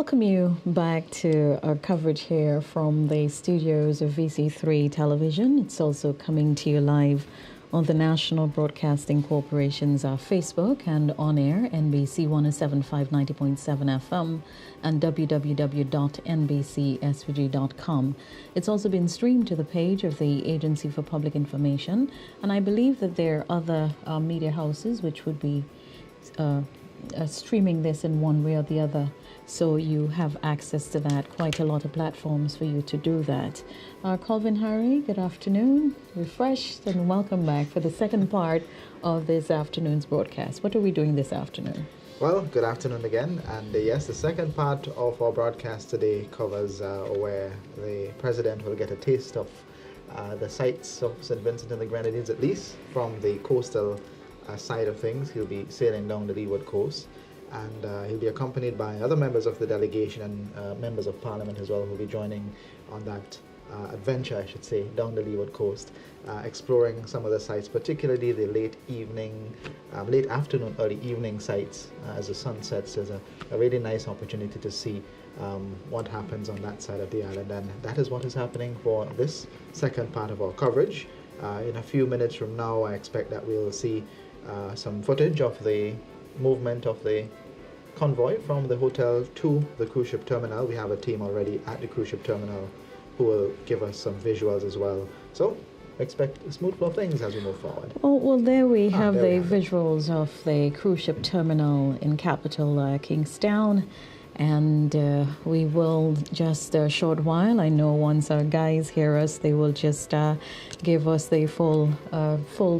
welcome you back to our coverage here from the studios of VC3 Television. It's also coming to you live on the National Broadcasting Corporation's Facebook and on air, NBC 107.5 90.7 FM and www.nbcsvg.com. It's also been streamed to the page of the Agency for Public Information, and I believe that there are other media houses which would be streaming this in one way or the other. So you have access to that, quite a lot of platforms for you to do that. Colvin Harry, good afternoon, refreshed, and welcome back for the second part of this afternoon's broadcast. What are we doing this afternoon? Well, good afternoon again, and yes, the second part of our broadcast today covers where the President will get a taste of the sights of St. Vincent and the Grenadines, at least from the coastal side of things. He'll be sailing down the leeward coast, and he'll be accompanied by other members of the delegation and members of Parliament as well, who will be joining on that adventure, I should say, down the leeward coast, exploring some of the sites, particularly the late afternoon, early evening sites as the sun sets. There's a really nice opportunity to see what happens on that side of the island, and that is what is happening for this second part of our coverage. In a few minutes from now, I expect that we'll see some footage of the movement of the convoy from the hotel to the cruise ship terminal. We have a team already at the cruise ship terminal who will give us some visuals as well. So expect a smooth flow of things as we move forward. Well, there we have the visuals of the cruise ship terminal in capital Kingstown. And we will just a short while, I know once our guys hear us, they will just give us the full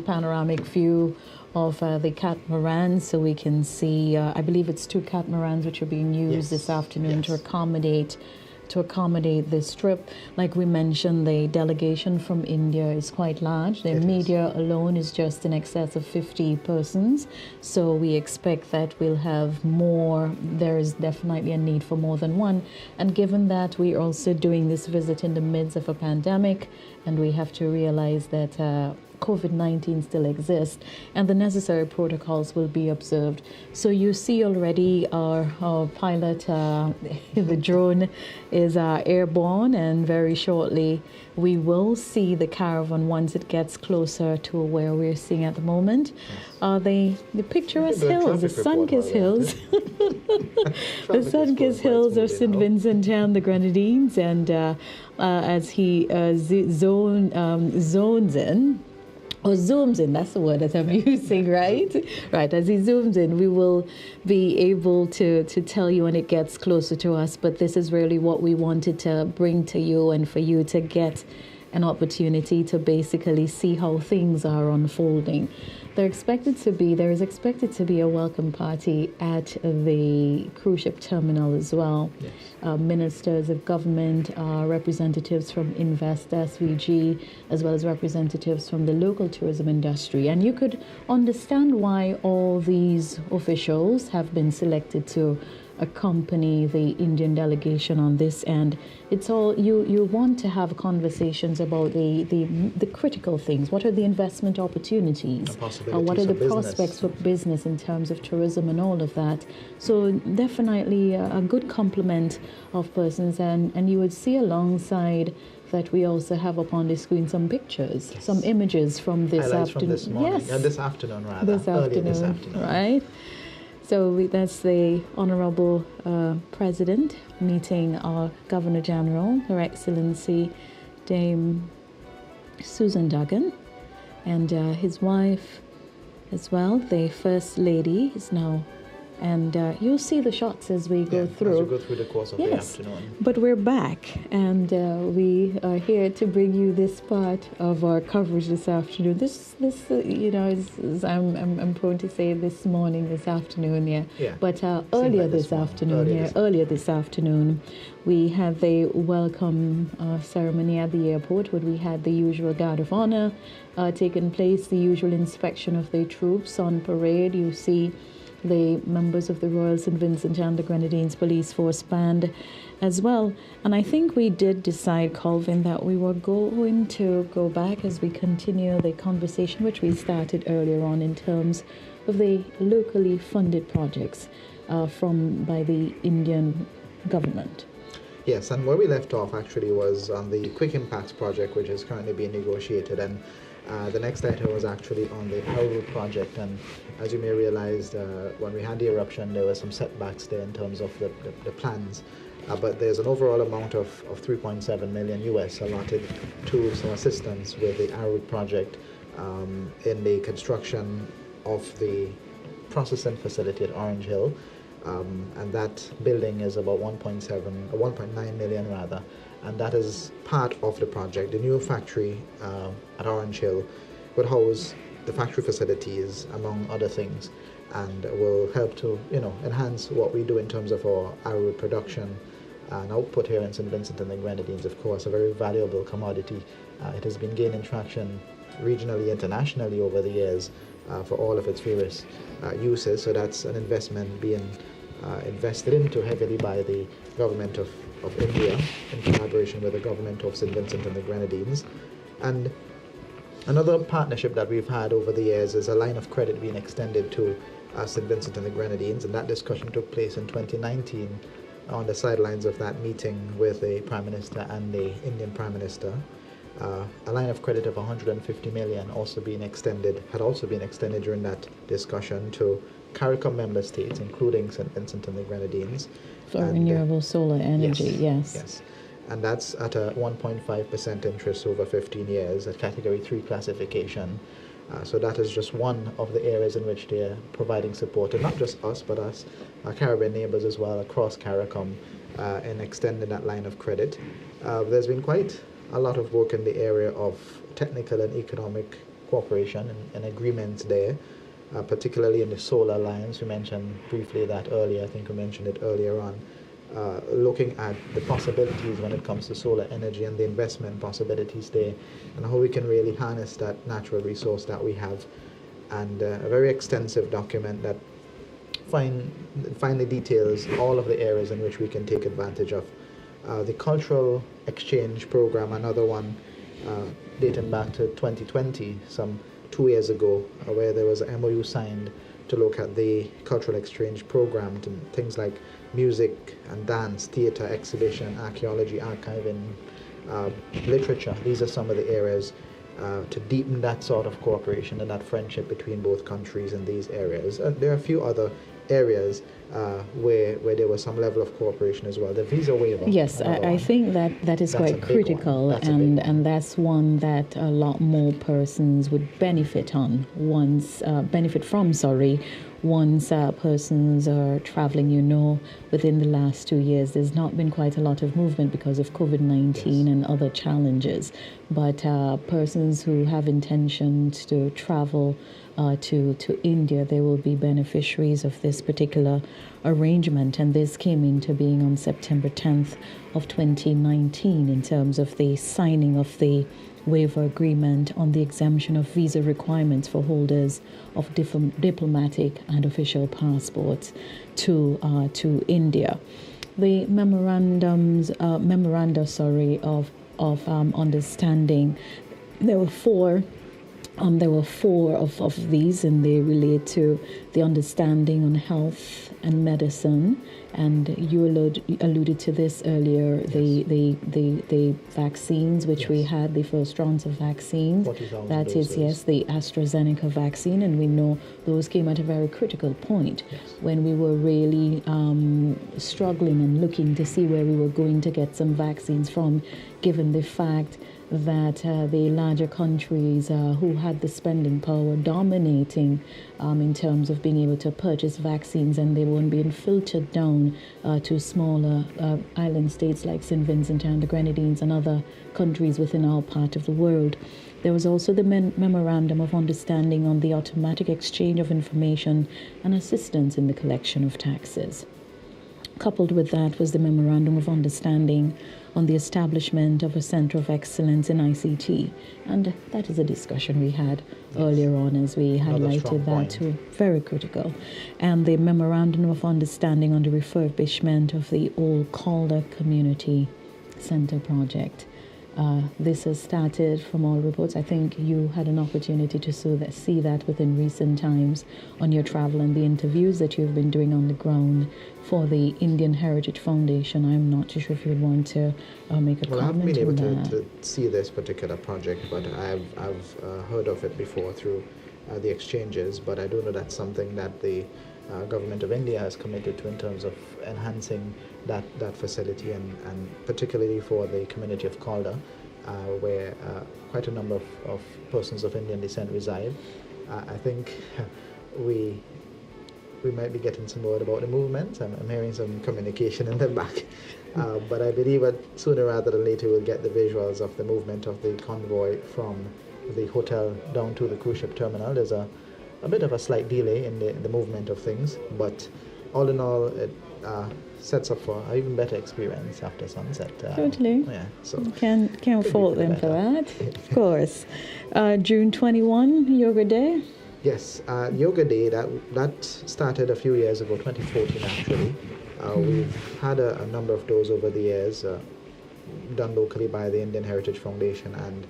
panoramic view of the catamaran, so we can see, I believe it's 2 catamarans which are being used this afternoon to accommodate this trip. Like we mentioned, the delegation from India is quite large. The media alone is just in excess of 50 persons. So we expect that we'll have more. There is definitely a need for more than one. And given that we're also doing this visit in the midst of a pandemic, and we have to realize that COVID-19 still exists, and the necessary protocols will be observed. So you see already our pilot, the drone is airborne, and very shortly we will see the caravan once it gets closer to where we're seeing at the moment. The picturesque hills, the sun-kissed hills, the sun-kissed hills of St. Vincent and the Grenadines, and as he zones in, or zooms in, that's the word that I'm using, right? Right, as he zooms in, we will be able to tell you when it gets closer to us, but this is really what we wanted to bring to you and for you to get an opportunity to basically see how things are unfolding. There is expected to be a welcome party at the cruise ship terminal as well. Yes. Ministers of government, representatives from India-SVG, as well as representatives from the local tourism industry. And you could understand why all these officials have been selected to accompany the Indian delegation on this end. It's all you want to have conversations about the critical things. What are the investment opportunities? What are the prospects for business in terms of tourism and all of that? So definitely a good complement of persons, and you would see alongside that we also have up on the screen some pictures, some images from this afternoon. This morning, this afternoon rather. This afternoon, right? So that's the Honorable President meeting our Governor General, Her Excellency Dame Susan Duggan, and his wife as well. The First Lady is now, and you'll see the shots as we go through. As we go through the course of the afternoon. But we're back, and we are here to bring you this part of our coverage this afternoon. This I'm prone to say this morning, this afternoon, But earlier this afternoon, we had the welcome ceremony at the airport, where we had the usual guard of honor taking place, the usual inspection of the troops on parade. You see the members of the Royal St. Vincent and the Grenadines Police Force Band as well. And I think we did decide, Colvin, that we were going to go back as we continue the conversation which we started earlier on in terms of the locally funded projects by the Indian government. Yes, and where we left off actually was on the Quick Impacts project, which is currently being negotiated, and the next item was actually on the Arrow project. And as you may realize, when we had the eruption, there were some setbacks there in terms of the plans. But there's an overall amount of 3.7 million US allotted to some assistance with the Arrow project in the construction of the processing facility at Orange Hill. And that building is about 1.9 million rather, and that is part of the project. The new factory at Orange Hill would house the factory facilities, among other things, and will help to enhance what we do in terms of our arrow production and output here in St. Vincent and the Grenadines. Of course, a very valuable commodity. It has been gaining traction regionally, internationally over the years for all of its various uses. So that's an investment being invested into heavily by the government of India in collaboration with the government of St. Vincent and the Grenadines. And another partnership that we've had over the years is a line of credit being extended to St. Vincent and the Grenadines, and that discussion took place in 2019 on the sidelines of that meeting with the Prime Minister and the Indian Prime Minister. A line of credit of 150 million had also been extended during that discussion to CARICOM member states, including St. Vincent and the Grenadines. For renewable solar energy, yes. And that's at a 1.5% interest over 15 years, a Category 3 classification. So that is just one of the areas in which they're providing support, and not just us, but us, our Caribbean neighbors as well, across CARICOM, in extending that line of credit. There's been quite a lot of work in the area of technical and economic cooperation and agreements there, particularly in the Solar Alliance. We mentioned briefly that earlier, I think we mentioned it earlier on, looking at the possibilities when it comes to solar energy and the investment possibilities there, and how we can really harness that natural resource that we have. And a very extensive document that finally details all of the areas in which we can take advantage of. The cultural exchange program, another one dating back to 2020, some 2 years ago, where there was an MOU signed to look at the cultural exchange program, to things like music and dance, theatre, exhibition, archaeology, archiving, literature. These are some of the areas to deepen that sort of cooperation and that friendship between both countries in these areas. There are a few other areas where there was some level of cooperation as well. The visa waiver. Yes, I think that is quite critical, and that's one that a lot more persons would benefit from. Once persons are traveling. Within the last 2 years, there's not been quite a lot of movement because of COVID-19 and other challenges. But persons who have intentions to travel to India, they will be beneficiaries of this particular arrangement. And this came into being on September 10th of 2019 in terms of the signing of the waiver agreement on the exemption of visa requirements for holders of diplomatic and official passports to India. The memoranda of understanding. There were four of these, and they relate to the understanding on health and medicine. And you alluded to this earlier, the vaccines, which we had, the first rounds of vaccines. That is, yes, the AstraZeneca vaccine. And we know those came at a very critical point when we were really struggling and looking to see where we were going to get some vaccines from, given the fact that the larger countries who had the spending power dominating in terms of being able to purchase vaccines, and they weren't being filtered down to smaller island states like St. Vincent and the Grenadines and other countries within our part of the world. There was also the Memorandum of Understanding on the automatic exchange of information and assistance in the collection of taxes. Coupled with that was the Memorandum of Understanding on the establishment of a Center of Excellence in ICT. And that is a discussion we had earlier on, as we highlighted that too. Very critical. And the Memorandum of Understanding on the refurbishment of the old Calder Community Center project. This has started from all reports. I think you had an opportunity to see that within recent times on your travel and the interviews that you've been doing on the ground for the Indian Heritage Foundation. I'm not too sure if you'd want to make a comment on that. Well, I haven't been able to see this particular project, but I've heard of it before through the exchanges. But I do know that's something that the government of India has committed to in terms of enhancing that facility, and particularly for the community of Calder, where quite a number of persons of Indian descent reside. I think we might be getting some word about the movement. I'm hearing some communication in the back. But I believe that sooner rather than later we'll get the visuals of the movement of the convoy from the hotel down to the cruise ship terminal. There's a bit of a slight delay in the movement of things, but all in all, it sets up for an even better experience after sunset. Totally. Yeah, so can't fault them for that. Of course. June 21, Yoga Day. Yes, Yoga Day, that started a few years ago, 2014 actually. We've had a number of those over the years, done locally by the Indian Heritage Foundation, and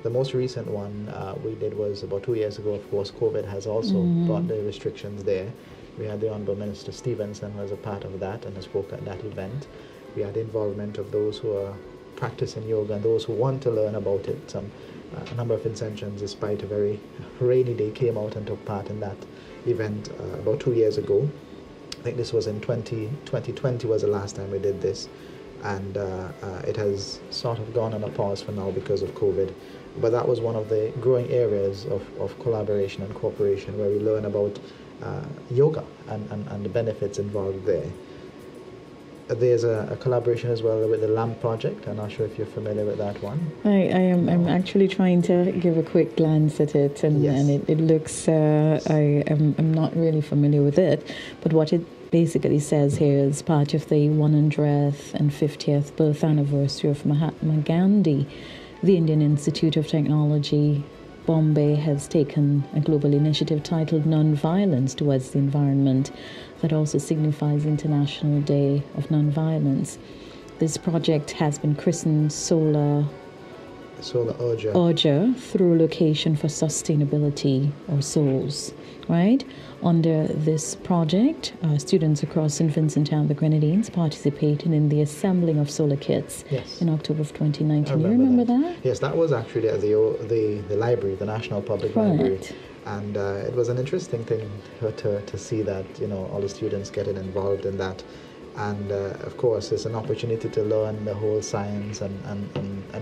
the most recent one we did was about 2 years ago. Of course, COVID has also brought the restrictions there. We had the Honourable Minister Stevenson, who was a part of that and spoke at that event. We had the involvement of those who are practicing yoga and those who want to learn about it. A number of Vincentians, despite a very rainy day, came out and took part in that event about 2 years ago. I think this was in 2020 was the last time we did this, and it has sort of gone on a pause for now because of COVID. But that was one of the growing areas of collaboration and cooperation, where we learn about yoga and the benefits involved there. There's a collaboration as well with the LAMP project. I'm not sure if you're familiar with that one. I'm actually trying to give a quick glance at it, and, yes. and it looks, I'm not really familiar with it, but what it basically says here is part of the 100th and 50th birth anniversary of Mahatma Gandhi. The Indian Institute of Technology, Bombay, has taken a global initiative titled Non-Violence Towards the Environment that also signifies International Day of Non-Violence. This project has been christened Solar Urja, through Location for Sustainability, or SOULS, right? Under this project, students across St. Vincent and the Grenadines participated in the assembling of solar kits in October of 2019. You remember that? Yes, that was actually at the library, the National Public Library. And it was an interesting thing to see that, all the students getting involved in that. And of course, it's an opportunity to learn the whole science, and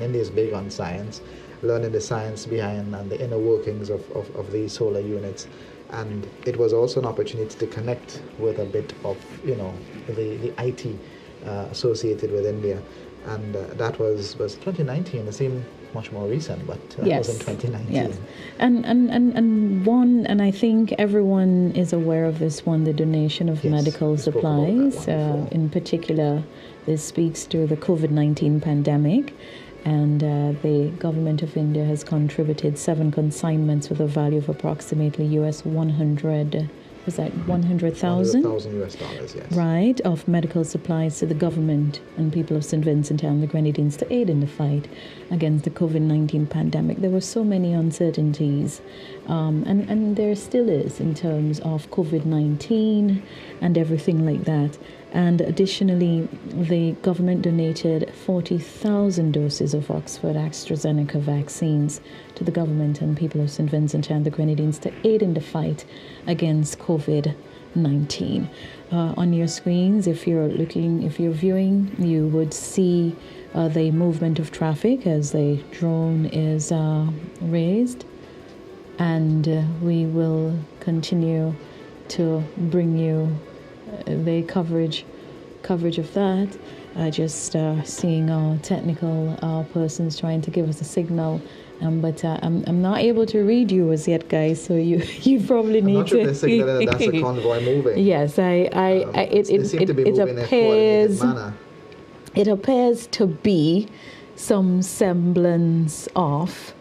India is big on science, learning the science behind and the inner workings of these solar units. And it was also an opportunity to connect with a bit of, the IT associated with India. And that was 2019. It seemed much more recent, but that was in 2019. Yes. And I think everyone is aware of this one, the donation of medical supplies. In particular, this speaks to the COVID-19 pandemic. And the government of India has contributed 7 consignments with a value of approximately US 100,000? $100,000, yes. Right, of medical supplies to the government and people of St. Vincent and the Grenadines to aid in the fight against the COVID-19 pandemic. There were so many uncertainties, and there still is in terms of COVID-19 and everything like that. And additionally, the government donated 40,000 doses of Oxford AstraZeneca vaccines to the government and people of St. Vincent and the Grenadines to aid in the fight against COVID-19. On your screens, if you're viewing, you would see the movement of traffic as the drone is raised. And we will continue to bring you the coverage of that. Just seeing our technical persons trying to give us a signal, but I'm not able to read you as yet, guys. So you probably need to. I'm not sure if that's a convoy moving. Yes, it appears. It appears to be some semblance of.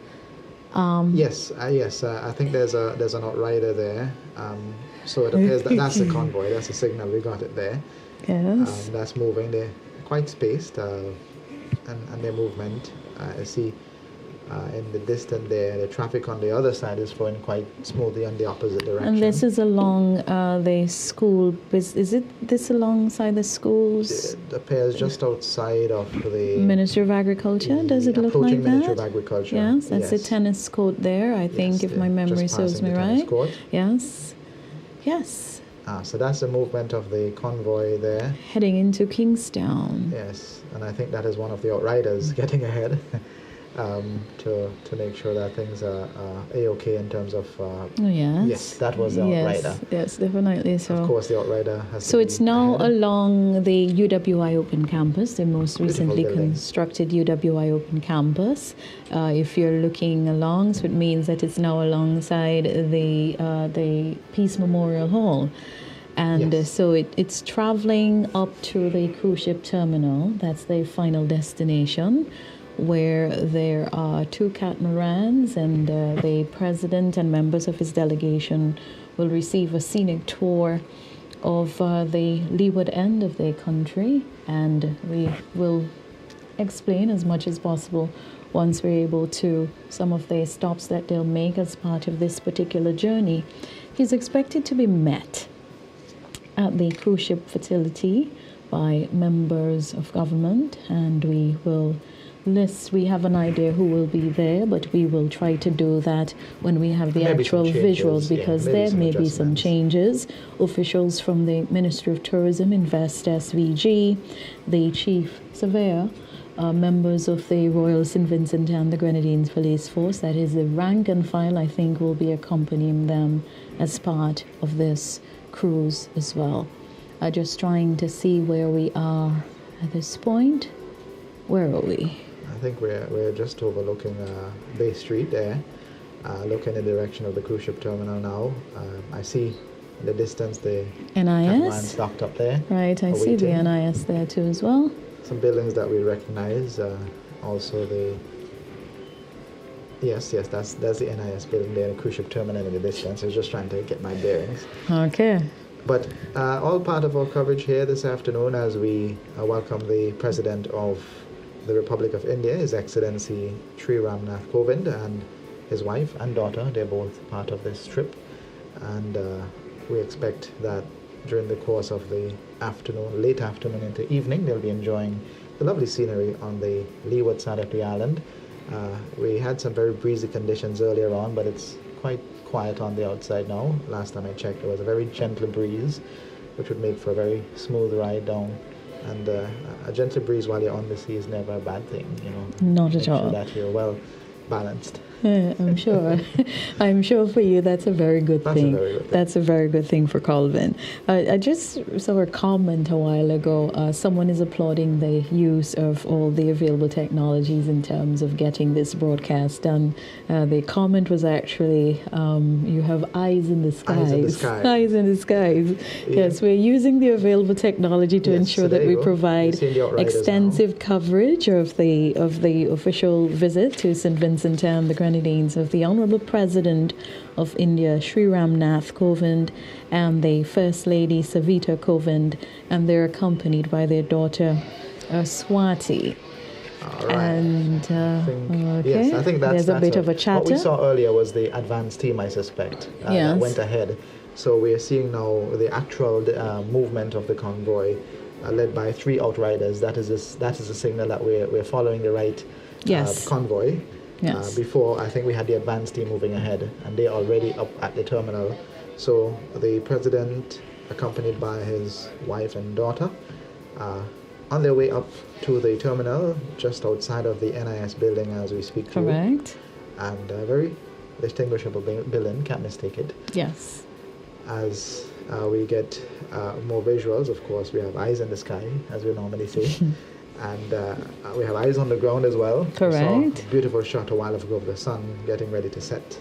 Yes. I think there's an outrider there. So it appears that's the convoy. That's the signal. We got it there. Yes. That's moving. They're quite spaced. and their movement. I see in the distance there, the traffic on the other side is flowing quite smoothly on the opposite direction. And this is along the school. Is it this alongside the schools? It appears just outside of the Ministry of Agriculture. Does it look like approaching that? Ministry of Agriculture. Yes, that's the tennis court there. I think, if my memory serves me right. Court. Yes. Yes. So that's the movement of the convoy there. Heading into Kingstown. Yes, and I think that is one of the outriders getting ahead. To make sure that things are A-okay in terms of... Yes, that was the outrider. Yes, definitely so. Of course, the outrider has So to it's be now ahead. along the UWI Open Campus, the most Beautiful recently building. constructed UWI Open Campus. If you're looking along, so it means that it's now alongside the Peace Memorial Hall. And Yes. so it's traveling up to the cruise ship terminal. That's the final destination, where there are 2 catamarans, and the president and members of his delegation will receive a scenic tour of the leeward end of the country, and we will explain as much as possible once we're able to some of the stops that they'll make as part of this particular journey. He's expected to be met at the cruise ship facility by members of government, and we have an idea who will be there, but we will try to do that when we have the Maybe actual some changes, visuals, because maybe there some may be some adjustments. changes. Officials from the Ministry of Tourism, India-SVG, the Chief Surveyor, members of the Royal St. Vincent and the Grenadines Police Force, that is the rank and file, I think, will be accompanying them as part of this cruise as well. Just trying to see where we are at this point. Where are we? I think we're just overlooking Bay Street there, looking in the direction of the cruise ship terminal now. I see in the distance the NIS. docked up there. Right, I see the awaiting. NIS there too as well. Some buildings that we recognize. Also the... Yes, that's the NIS building there, the cruise ship terminal in the distance. I was just trying to get my bearings. Okay. But all part of our coverage here this afternoon as we welcome the President of the Republic of India, His Excellency Sri Ramnath Kovind, and his wife and daughter. They're both part of this trip, and we expect that during the course of the afternoon, late afternoon into evening, they'll be enjoying the lovely scenery on the leeward side of the island. We had some very breezy conditions earlier on, but it's quite quiet on the outside now. Last time I checked, there was a very gentle breeze, which would make for a very smooth ride down. And a gentle breeze while you're on the sea is never a bad thing, you know. Not at Make all. sure that you're well balanced. I'm sure. I'm sure for you that's a very good thing. That's a very good thing for Colvin. I just saw a comment a while ago. Someone is applauding the use of all the available technologies in terms of getting this broadcast done. The comment was actually, you have eyes in the skies. Eyes in the sky. Eyes in the skies. Yes, we're using the available technology to ensure that we provide extensive coverage of the official visit to St. Vincent and the Grenadines of the Honorable President of India, Sri Ramnath Kovind, and the First Lady, Savita Kovind, and they're accompanied by their daughter, Swati. All right. And yes, I think there's a bit of a chatter. What we saw earlier was the advanced team, I suspect, that went ahead. So we are seeing now the actual movement of the convoy, led by 3 outriders. That is a signal that we're following the right convoy. Yes. Before, I think we had the advanced team moving ahead, and they're already up at the terminal. So the president, accompanied by his wife and daughter, on their way up to the terminal, just outside of the NIS building as we speak to you. Correct. And a very distinguishable building, can't mistake it. Yes. As we get more visuals, of course, we have eyes in the sky, as we normally say. And we have eyes on the ground as well. Correct. We saw a beautiful shot a while ago of the sun getting ready to set.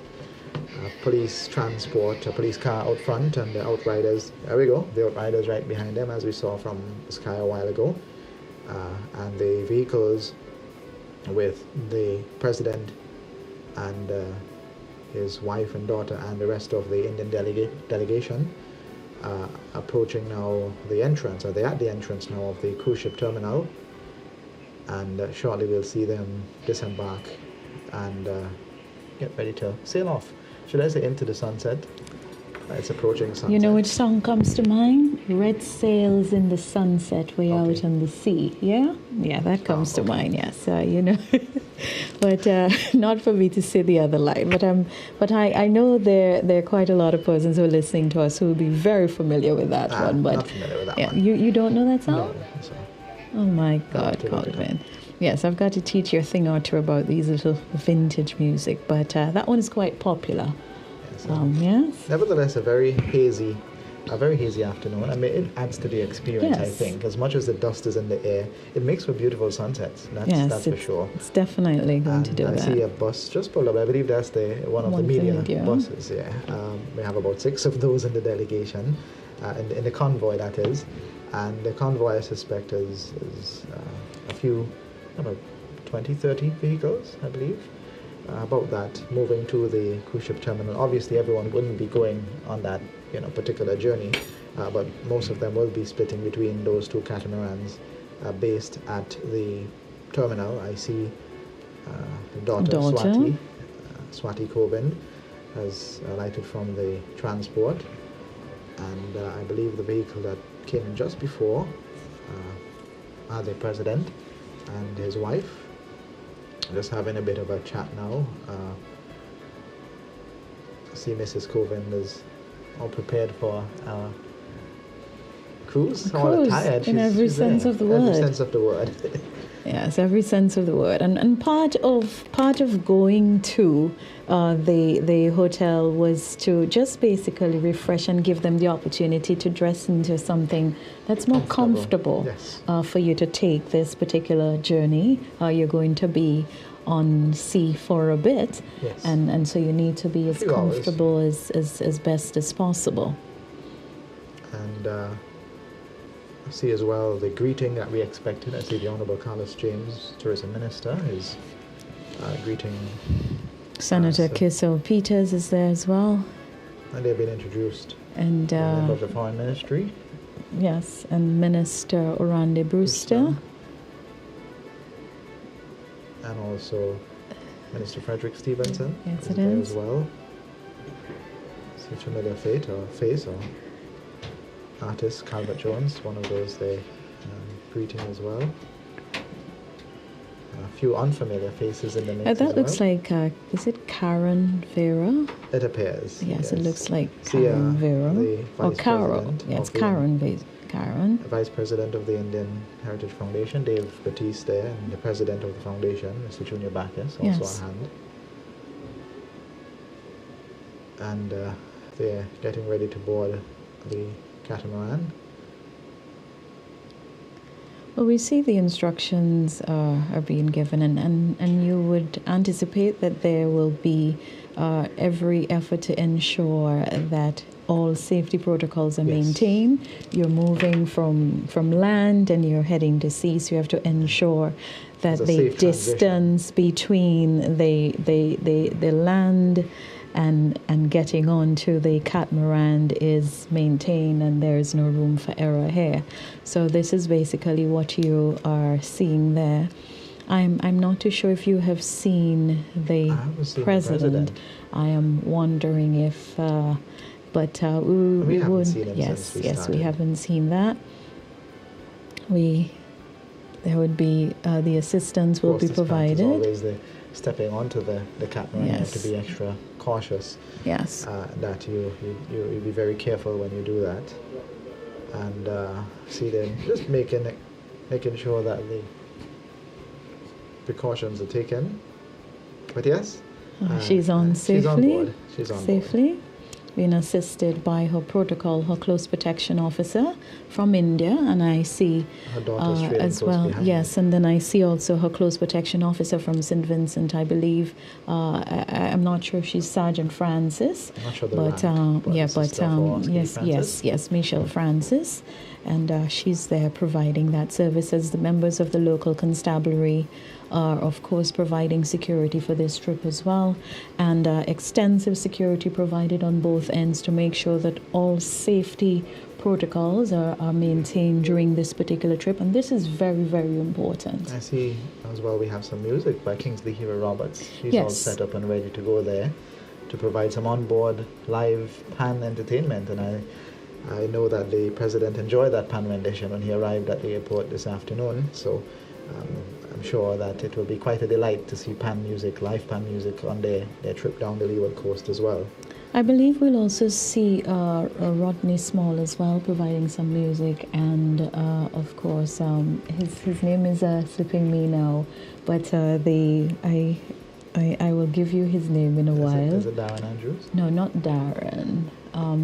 Police transport, a police car out front, and the outriders. There we go. The outriders right behind them, as we saw from the sky a while ago. And the vehicles with the president and his wife and daughter and the rest of the Indian delegation approaching now the entrance, or they're at the entrance now of the cruise ship terminal. and shortly we'll see them disembark and get ready to sail off. Should I say into the sunset? It's approaching sunset. You know which song comes to mind? Red Sails in the Sunset, Way Out on the Sea. Yeah? Yeah, that comes to mind, yes. You know. But not for me to say the other line. But I know there are quite a lot of persons who are listening to us who will be very familiar with that one. But not familiar with that yeah, one. You don't know that song? No, sorry. Oh my God, Colvin. Yes, I've got to teach you a thing or two about these little vintage music, but that one is quite popular. Yes. Nevertheless, a very hazy afternoon. I mean, it adds to the experience, Yes. I think. As much as the dust is in the air, it makes for beautiful sunsets. That's for sure. It's definitely going to do I that. see a bus just pulled up. I believe that's one of the media buses. Yeah, we have about 6 of those in the delegation, in the convoy, that is. And the convoy, I suspect, is a few, about 20, 30 vehicles, I believe. About that, moving to the cruise ship terminal. Obviously, everyone wouldn't be going on that particular journey, but most of them will be splitting between those 2 catamarans based at the terminal. I see the daughter. Swati Kovind has alighted from the transport, and I believe the vehicle that came in just before are the president and his wife. Just having a bit of a chat now. I see Mrs. Kovind is all prepared for cruise. All tired. In every sense of the word. Every sense of the word. Yes, every sense of the word. And part of going to the hotel was to just basically refresh and give them the opportunity to dress into something that's more comfortable Yes. For you to take this particular journey. You're going to be on sea for a bit, Yes. and so you need to be as comfortable as best as possible. And I see as well the greeting that we expected. I see the Honorable Carlos James, Tourism Minister, is greeting. Senator Kissel Peters is there as well. And they've been introduced. And member of the Foreign Ministry. Yes, and Minister Orande Brewster. And also Minister Frederick Stevenson. Yes, is it there is. as well. See a familiar face or artist, Calvert Jones, one of those they greeting as well. A few unfamiliar faces in the mix. That looks like, is it Karen Vera? It appears. Yes, it looks like Karen Vera. Or Carol. Yes, Karen. The Vice President of the Indian Heritage Foundation, Dave Batiste there, and the President of the Foundation, Mr. Junior Bacchus, also on hand. And they're getting ready to board the catamaran. Well, we see the instructions are being given, and you would anticipate that there will be every effort to ensure that all safety protocols are maintained. You're moving from land and you're heading to sea, so you have to ensure that the distance between the land and getting onto the catamaran is maintained, and there is no room for error here. So this is basically what you are seeing there. I'm not too sure if you have seen the president. I am wondering if, but we haven't seen him since we started. We haven't seen that. There would be the assistance will be provided. Always the stepping onto the catamaran, you have to be extra cautious. Yes. That you be very careful when you do that, and see them just making sure that the precautions are taken. But yes, she's on safely. She's on board. She's on safely. Being assisted by her close protection officer from India, and I see her daughter's as well. Yes, and then I see also her close protection officer from St. Vincent, I believe. I'm not sure if she's Sergeant Francis. I'm not sure the rank, yes, Michelle Francis, and she's there providing that service as the members of the local constabulary are, of course, providing security for this trip as well, and extensive security provided on both ends to make sure that all safety protocols are maintained during this particular trip, and this is very, very important. I see as well we have some music by Kingsley Hero Roberts. He's all set up and ready to go there to provide some onboard live pan entertainment, and I know that the president enjoyed that pan rendition when he arrived at the airport this afternoon, so I'm sure that it will be quite a delight to see pan music, live pan music on their trip down the leeward coast as well. I believe we'll also see Rodney Small as well providing some music, and of course his name is slipping me now, but I will give you his name in a while. Is it Darren Andrews? No, not Darren.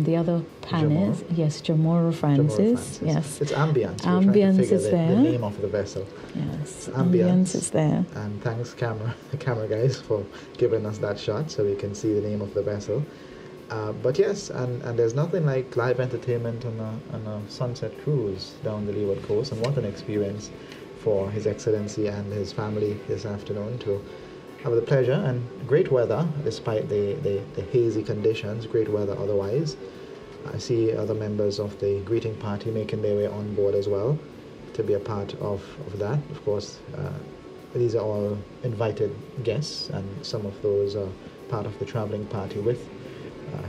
The other panelist, yes, Jamora Francis. Yes, it's Ambience. Ambience is there. The name of the vessel. Yes, Ambience is there. And thanks, the camera guys, for giving us that shot so we can see the name of the vessel. But yes, and there's nothing like live entertainment on a sunset cruise down the leeward coast, and what an experience for His Excellency and his family this afternoon to have the pleasure, and great weather despite the hazy conditions, great weather otherwise. I see other members of the greeting party making their way on board as well to be a part of that. Of course, these are all invited guests, and some of those are part of the traveling party with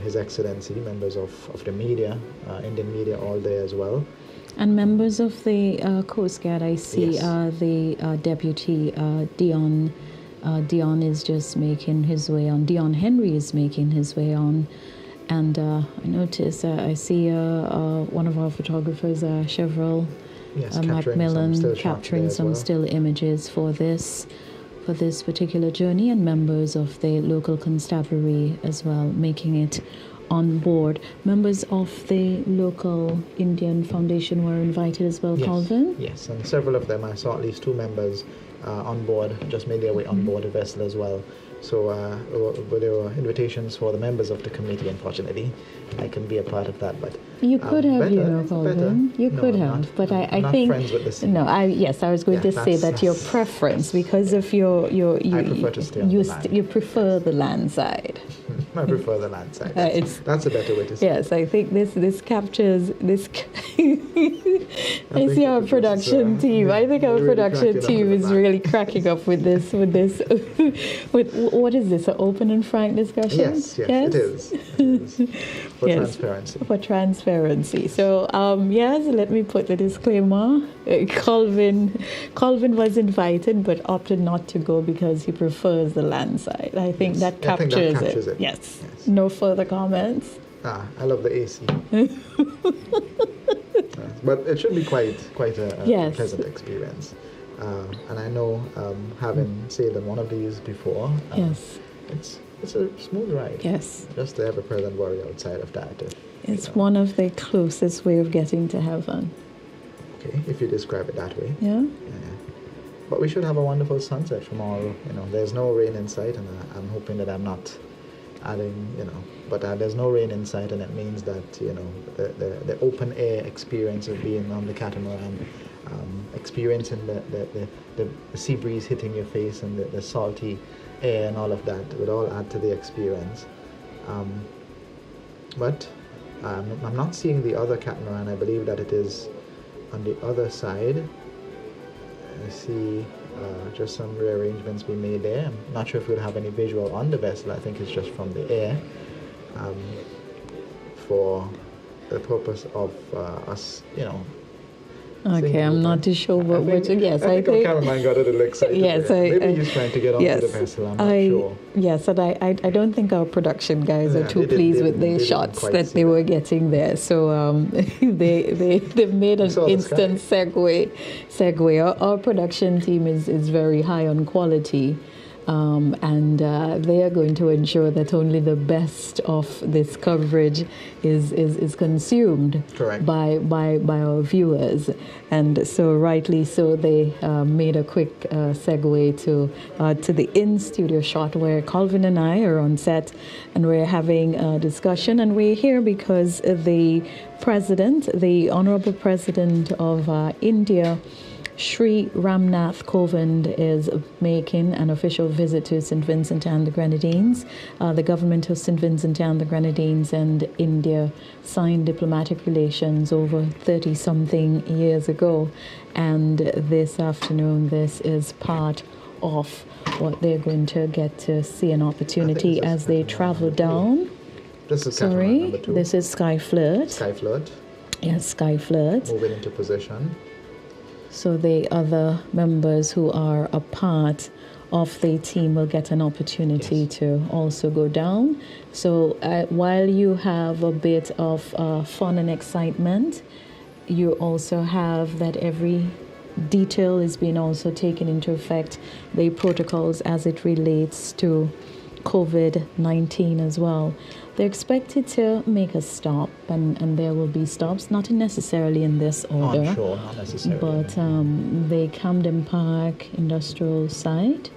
His Excellency, members of the media, Indian media, all there as well. And members of the Coast Guard, I see. Yes. The Deputy Dion is just making his way on. Dion Henry is making his way on. And I notice, I see one of our photographers, Chevrolet Macmillan, capturing some still images for this particular journey, and members of the local constabulary as well making it on board. Members of the local Indian Foundation were invited as well, yes. Calvin? Yes, and several of them, I saw at least 2 members on board, just made their way on board the vessel as well. So there were invitations for the members of the committee. Unfortunately, I couldn't be a part of that, but you could have, Calvin. You could have, but I think friends with this. No, I was going to say that your preference, because of your I prefer to stay on the land. You prefer the land side. I prefer the land side. That's a better way to say. Yes, I think this captures this. I see our production team. I think our production team is really cracking up with this. With what is this? An open and frank discussion? Yes, it is. For transparency. For transparency. So yes, let me put the disclaimer. Colvin was invited but opted not to go because he prefers the land side. I think that captures it. Yes. No further comments. I love the AC. But it should be quite a pleasant experience. And I know, having sailed on one of these before, it's a smooth ride. Yes. Just the ever-present worry outside of that. It's one of the closest way of getting to heaven. Okay, if you describe it that way. Yeah. But we should have a wonderful sunset tomorrow. There's no rain in sight, and I'm hoping that I'm not adding, but there's no rain in sight, and it means that, the open air experience of being on the catamaran, experiencing the sea breeze hitting your face and the salty air and all of that would all add to the experience. But I'm not seeing the other catamaran. I believe that it is on the other side. I see just some rearrangements being made there. I'm not sure if we'll have any visual on the vessel. I think it's just from the air, for the purpose of us, Okay, I'm not too sure what. Yes, I think our cameraman got a little excited. Yes, maybe he's trying to get onto the vessel. I'm not sure. Yes, and I don't think our production guys are too pleased with the shots that they were getting there. So they've made an instant segue. Our production team is very high on quality. And they are going to ensure that only the best of this coverage is consumed by our viewers. And so rightly so, they made a quick segue to the in-studio shot where Colvin and I are on set, and we're having a discussion. And we're here because the Honorable President of India, Sri Ramnath Kovind is making an official visit to St. Vincent and the Grenadines. The government of St. Vincent and the Grenadines and India signed diplomatic relations over 30-something years ago. And this afternoon, this is part of what they're going to get to see an opportunity as they travel down. This is catamaran number 2. This is Sky Flirt. Sky Flirt. Yes, Sky Flirt. Moving into position. So the other members who are a part of the team will get an opportunity to also go down. So while you have a bit of fun and excitement, you also have that every detail is being also taken into effect, the protocols as it relates to COVID-19 as well. They're expected to make a stop, and there will be stops, not necessarily in this order. Onshore, not necessarily. But the Camden Park industrial site,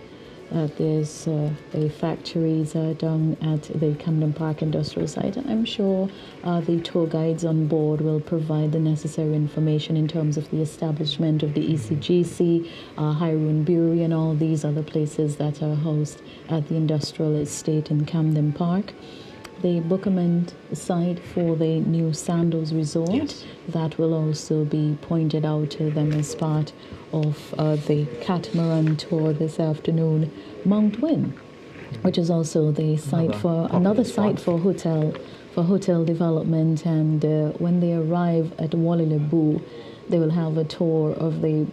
there's the factories are down at the Camden Park industrial site, and I'm sure the tour guides on board will provide the necessary information in terms of the establishment of the ECGC, Hyrule Brewery, and all these other places that are housed at the industrial estate in Camden Park. The Bookerman site for the new Sandals Resort, that will also be pointed out to them as part of the catamaran tour this afternoon. Mount Wynn, which is also the site for another site for hotel development, and when they arrive at Wallaloo, they will have a tour of the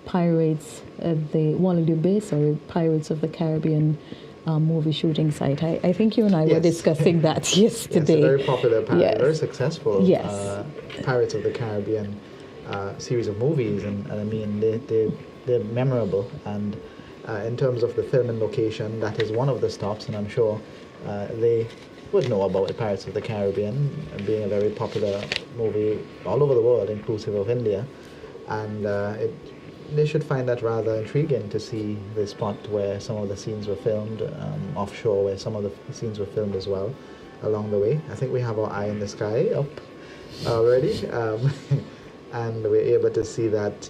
Pirates at the Wallaloo base, or Pirates of the Caribbean movie shooting site. I think you and I were discussing that yesterday. Yes, a very popular, very successful Pirates of the Caribbean series of movies, and I mean they're memorable. And in terms of the film and location, that is one of the stops, and I'm sure they would know about the Pirates of the Caribbean being a very popular movie all over the world, inclusive of India, and they should find that rather intriguing to see the spot where some of the scenes were filmed, offshore where some of the scenes were filmed as well along the way. I think we have our eye in the sky up already, and we're able to see that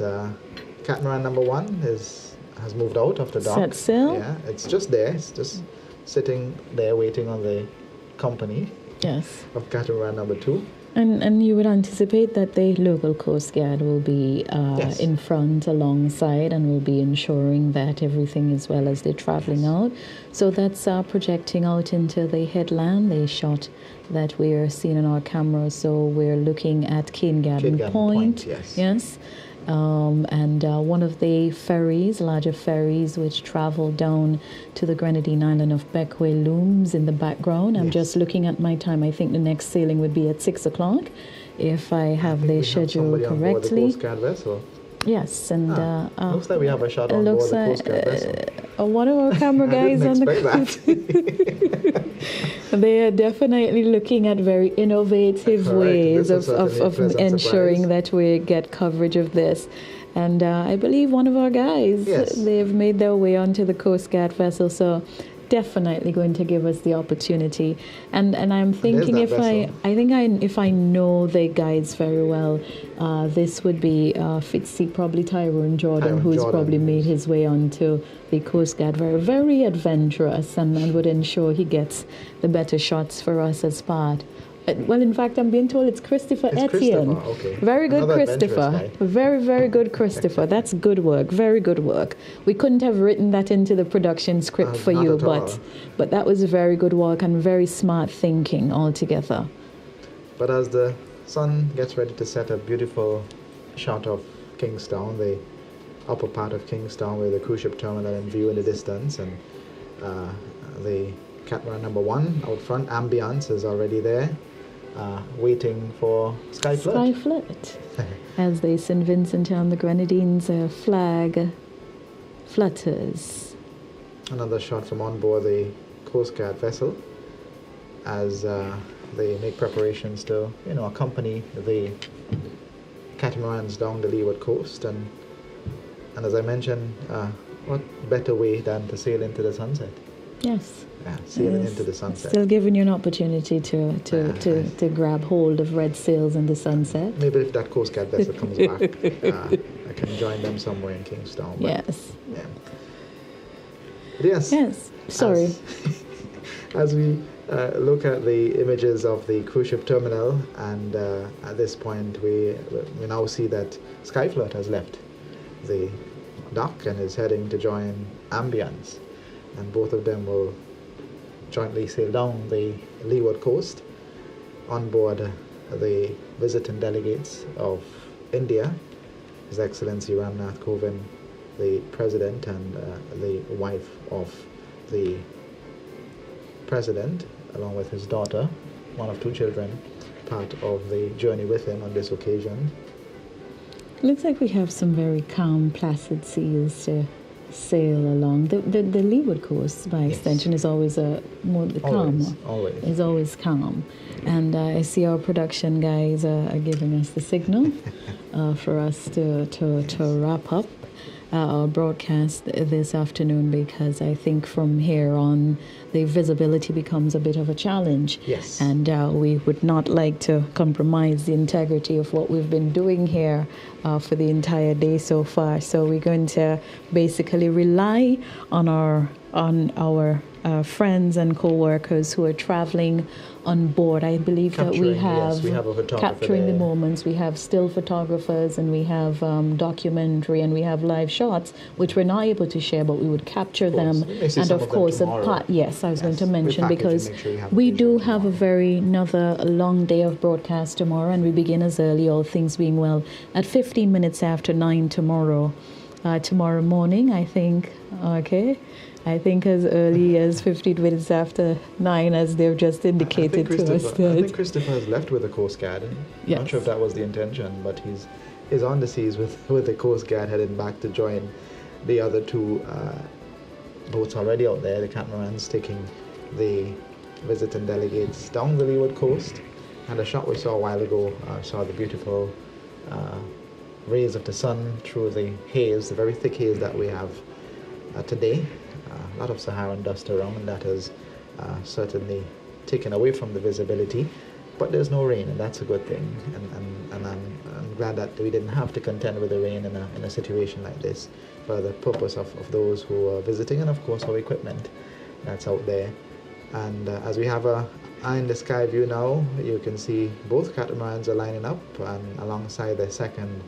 catamaran number 1 has moved out of the dock. Set sail? Yeah, it's just there. It's just sitting there waiting on the company of catamaran number 2. And you would anticipate that the local Coast Guard will be in front alongside and will be ensuring that everything is well as they're traveling out. So that's projecting out into the headland, the shot that we are seeing on our camera. So we're looking at Cane Garden Point. Yes. And one of the ferries, larger ferries, which travel down to the Grenadine island of Bequia looms in the background. I'm just looking at my time. I think the next sailing would be at 6 o'clock, if I have the schedule correctly. The Coast Guard vessel. Yes, and looks like we have a shot on board the Coast Guard vessel. One of our camera guys on the they are definitely looking at very innovative ways of ensuring that we get coverage of this. And I believe one of our guys, they've made their way onto the Coast Guard vessel, so definitely going to give us the opportunity. And I'm thinking if I know the guides very well, this would be Fitzy, probably Tyrone Jordan, who's probably made his way onto the Coast Guard. Very, very adventurous, and would ensure he gets the better shots for us as part. Well, in fact, I'm being told it's Christopher Etienne. Okay. Very good, Christopher. Very, very good, Christopher. That's good work. Very good work. We couldn't have written that into the production script for you, but that was very good work and very smart thinking altogether. But as the sun gets ready to set, a beautiful shot of Kingstown, the upper part of Kingstown, with the cruise ship terminal in view in the distance, and the catamaran number 1 out front. Ambiance is already there, waiting for Sky Flirt. Sky Flirt, as the St. Vincent and the Grenadines flag flutters. Another shot from on board the Coast Guard vessel as they make preparations to, accompany the catamarans down the leeward coast. And as I mentioned, what better way than to sail into the sunset? Yes. Yeah, sailing into the sunset. Still giving you an opportunity to grab hold of red sails in the sunset. Maybe if that Coast Guard vessel comes back, I can join them somewhere in Kingstown. But, yes. Yeah. But yes. Yes. Sorry. As we look at the images of the cruise ship terminal, and at this point we now see that Skyflirt has left the dock and is heading to join Ambience, and both of them will jointly sail down the leeward coast on board the visiting delegates of India, His Excellency Ramnath Kovind, the President, and the wife of the President, along with his daughter, one of two children, part of the journey with him on this occasion. Looks like we have some very calm, placid seas to sail along. The leeward coast, by extension, is always more calm. Always. Is always calm. And I see our production guys are giving us the signal for us to wrap up our broadcast this afternoon, because I think from here on the visibility becomes a bit of a challenge. Yes. And we would not like to compromise the integrity of what we've been doing here for the entire day so far. So we're going to basically rely on our friends and co-workers who are traveling on board. I believe that we have a photographer capturing there. the moments. We have still photographers, and we have documentary, and we have live shots, which we're not able to share, but we would capture them. And of course, yes, I was going to mention, because we do have another long day of broadcast tomorrow, and we begin as early, all things being well, at 15 minutes after 9 tomorrow. Tomorrow morning, I think. Okay. I think as early as 15 minutes after 9, as they've just indicated to us. I think Christopher has left with the Coast Guard. Yes. Not sure if that was the intention, but he's on the seas with the Coast Guard, heading back to join the other two boats already out there, the catamarans, taking the visiting delegates down the leeward coast. And the shot we saw a while ago saw the beautiful rays of the sun through the haze, the very thick haze that we have today. A lot of Saharan dust around, and that has certainly taken away from the visibility, but there's no rain, and that's a good thing, and I'm glad that we didn't have to contend with the rain in a situation like this, for the purpose of those who are visiting, and of course our equipment that's out there. And as we have a eye in the sky view now, you can see both catamarans are lining up, and alongside the second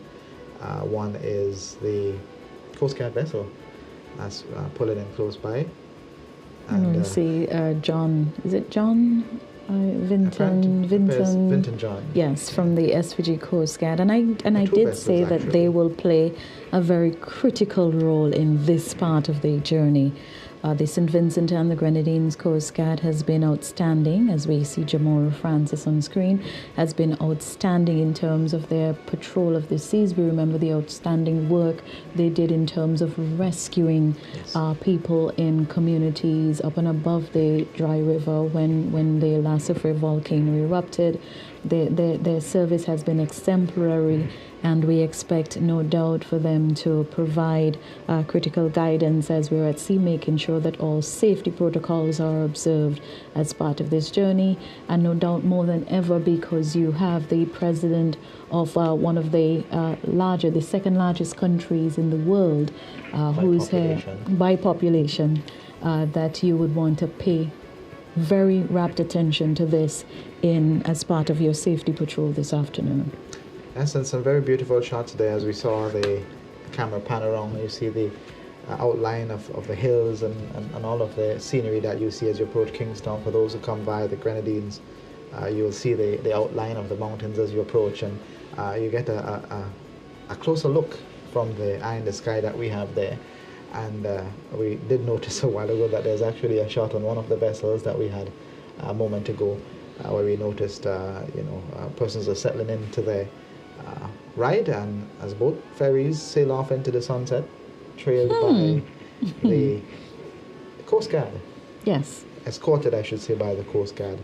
one is the Coast Guard vessel as pulling in close by. And see John, is it John? Vincent John. Yes, from the SVG Coast Guard. And I did say that they will play a very critical role in this part of the journey. The St. Vincent and the Grenadines Coast Guard has been outstanding, as we see Jamora Francis on screen, has been outstanding in terms of their patrol of the seas. We remember the outstanding work they did in terms of rescuing people in communities up and above the dry river when the La Soufrière volcano erupted. Their service has been exemplary, and we expect, no doubt, for them to provide critical guidance as we're at sea, making sure that all safety protocols are observed as part of this journey. And no doubt, more than ever, because you have the president of one of the the second largest countries in the world, who's here by population, that you would want to pay very rapt attention to this as part of your safety patrol this afternoon. Yes, and some very beautiful shots there as we saw the camera pan around. You see the outline of the hills and all of the scenery that you see as you approach Kingstown. For those who come by the Grenadines, you will see the outline of the mountains as you approach, and you get a closer look from the eye in the sky that we have there. And we did notice a while ago that there's actually a shot on one of the vessels that we had a moment ago, where we noticed persons are settling into their ride, and as both ferries sail off into the sunset, trailed by the Coast Guard. Yes. Escorted, I should say, by the Coast Guard.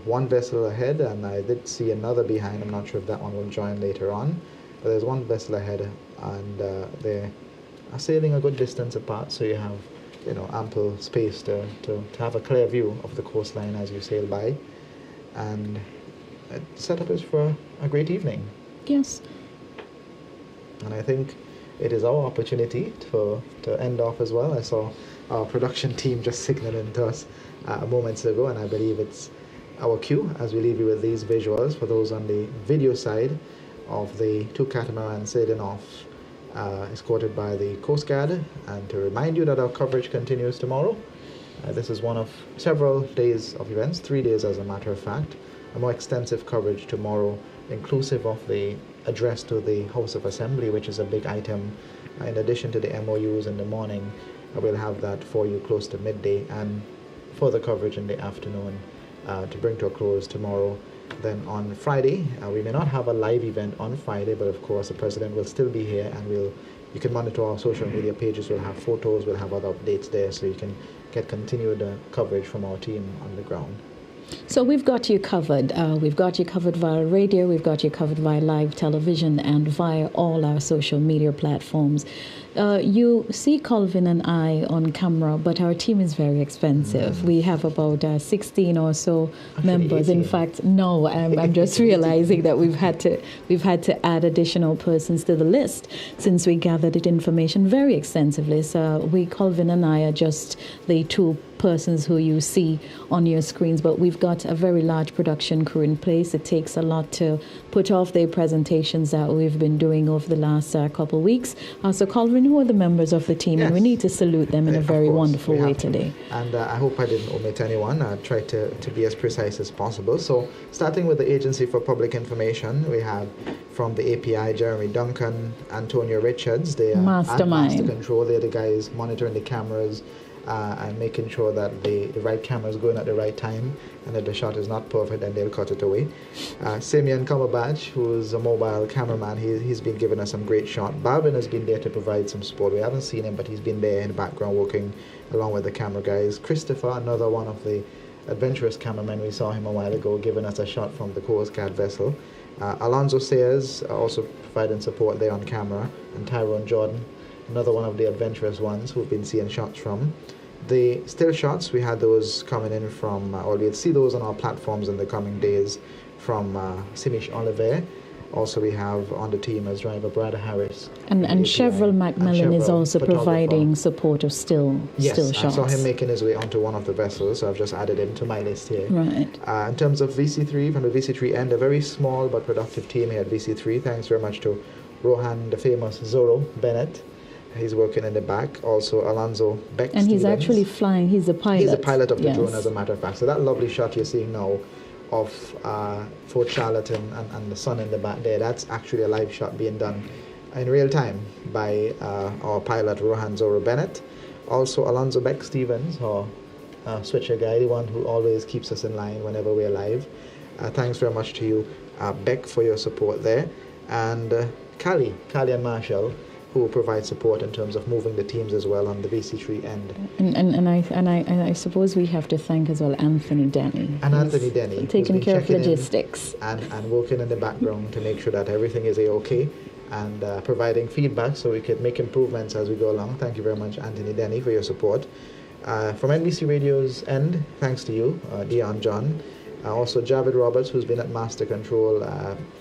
One vessel ahead, and I did see another behind. I'm not sure if that one will join later on, but there's one vessel ahead, and they're sailing a good distance apart, so you have ample space to have a clear view of the coastline as you sail by, and setup is for a great evening. Yes. And I think it is our opportunity to end off as well. I saw our production team just signaling to us moments ago, and I believe it's our cue as we leave you with these visuals for those on the video side of the two catamarans sailing off, escorted by the Coast Guard, and to remind you that our coverage continues tomorrow. This is one of several days of events, 3 days as a matter of fact. A more extensive coverage tomorrow, inclusive of the address to the House of Assembly, which is a big item. In addition to the MOUs in the morning, we'll have that for you close to midday, and further coverage in the afternoon to bring to a close tomorrow. Then on Friday, we may not have a live event on Friday, but of course the President will still be here, and you can monitor our social media pages. We'll have photos, we'll have other updates there, so you can get continued coverage from our team on the ground. So we've got you covered. We've got you covered via radio, we've got you covered via live television, and via all our social media platforms. You see Colvin and I on camera, but our team is very expensive. We have about 16 or so members. 18. In fact, no, I'm just realizing that we've had to add additional persons to the list since we gathered it information very extensively. So Colvin and I are just the two persons who you see on your screens, but we've got a very large production crew in place. It takes a lot to put off the presentations that we've been doing over the last couple of weeks. So Colvin, who are the members of the team? Yes. And we need to salute them in a very wonderful way today. And I hope I didn't omit anyone. I tried to be as precise as possible. So starting with the Agency for Public Information, we have from the API, Jeremy Duncan, Antonio Richards. They are Mastermind. Master Control. They're the guys monitoring the cameras, and making sure that the right camera is going at the right time, and if the shot is not perfect, then they'll cut it away. Simeon Cumberbatch, who's a mobile cameraman, he's been giving us some great shot. Balvin has been there to provide some support. We haven't seen him, but he's been there in the background working along with the camera guys. Christopher, another one of the adventurous cameramen, we saw him a while ago giving us a shot from the Coast Guard vessel. Alonzo Sayers also providing support there on camera, and Tyrone Jordan, another one of the adventurous ones who've been seeing shots from. The still shots, we had those coming in from, or we'll see those on our platforms in the coming days, from Simish Oliver. Also we have on the team as driver Brad Harris. And Chevrolet Macmillan is also providing support of still shots. I saw him making his way onto one of the vessels, so I've just added him to my list here. Right. In terms of VC3, from the VC3 end, a very small but productive team here at VC3. Thanks very much to Rohan, the famous Zorro Bennett. He's working in the back. Also, Alonzo Beck. And he's actually flying. He's a pilot. He's a pilot of the drone, as a matter of fact. So that lovely shot you're seeing now of Fort Charlotte and the sun in the back there, that's actually a live shot being done in real time by our pilot, Rohan Zorro Bennett. Also, Alonzo Beck Stevens, our switcher guy, the one who always keeps us in line whenever we're live. Thanks very much to you, Beck, for your support there. And Callie and Marshall, who provide support in terms of moving the teams as well on the VC3 end. And I suppose we have to thank as well Anthony Denny. And Anthony Denny. Taking care of logistics. And working in the background to make sure that everything is A-OK, and providing feedback so we can make improvements as we go along. Thank you very much, Anthony Denny, for your support. From NBC Radio's end, thanks to you, Dion John. Also Javid Roberts, who's been at Master Control,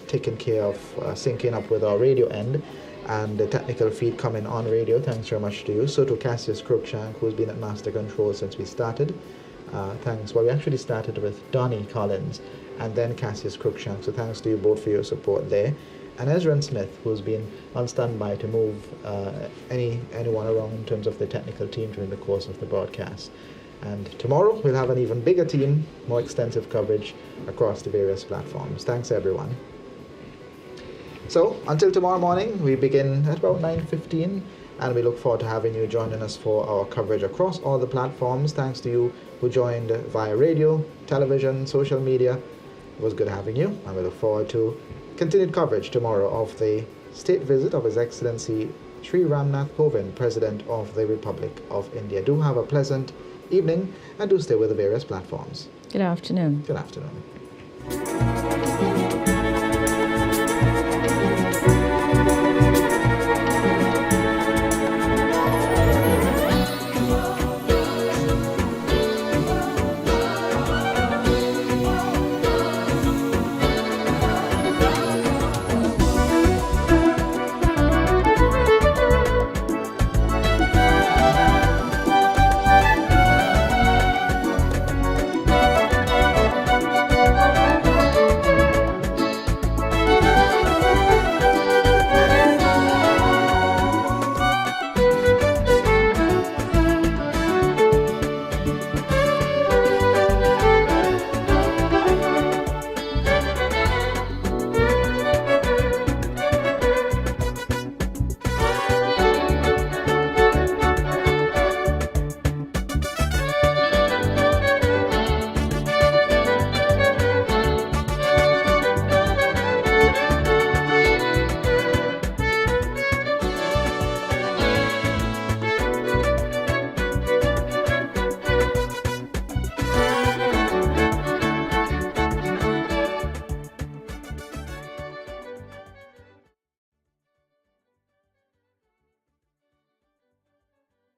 taking care of syncing up with our radio end, and the technical feed coming on radio. Thanks very much to you. So to Cassius Crookshank, who's been at Master Control since we started. Thanks. Well, we actually started with Donnie Collins and then Cassius Crookshank. So thanks to you both for your support there. And Ezra Smith, who's been on standby to move anyone around in terms of the technical team during the course of the broadcast. And tomorrow we'll have an even bigger team, more extensive coverage across the various platforms. Thanks, everyone. So until tomorrow morning, we begin at about 9:15, and we look forward to having you joining us for our coverage across all the platforms. Thanks to you who joined via radio, television, social media. It was good having you, and we look forward to continued coverage tomorrow of the state visit of His Excellency Sri Ramnath Kovind, President of the Republic of India. Do have a pleasant evening, and do stay with the various platforms. Good afternoon. Good afternoon.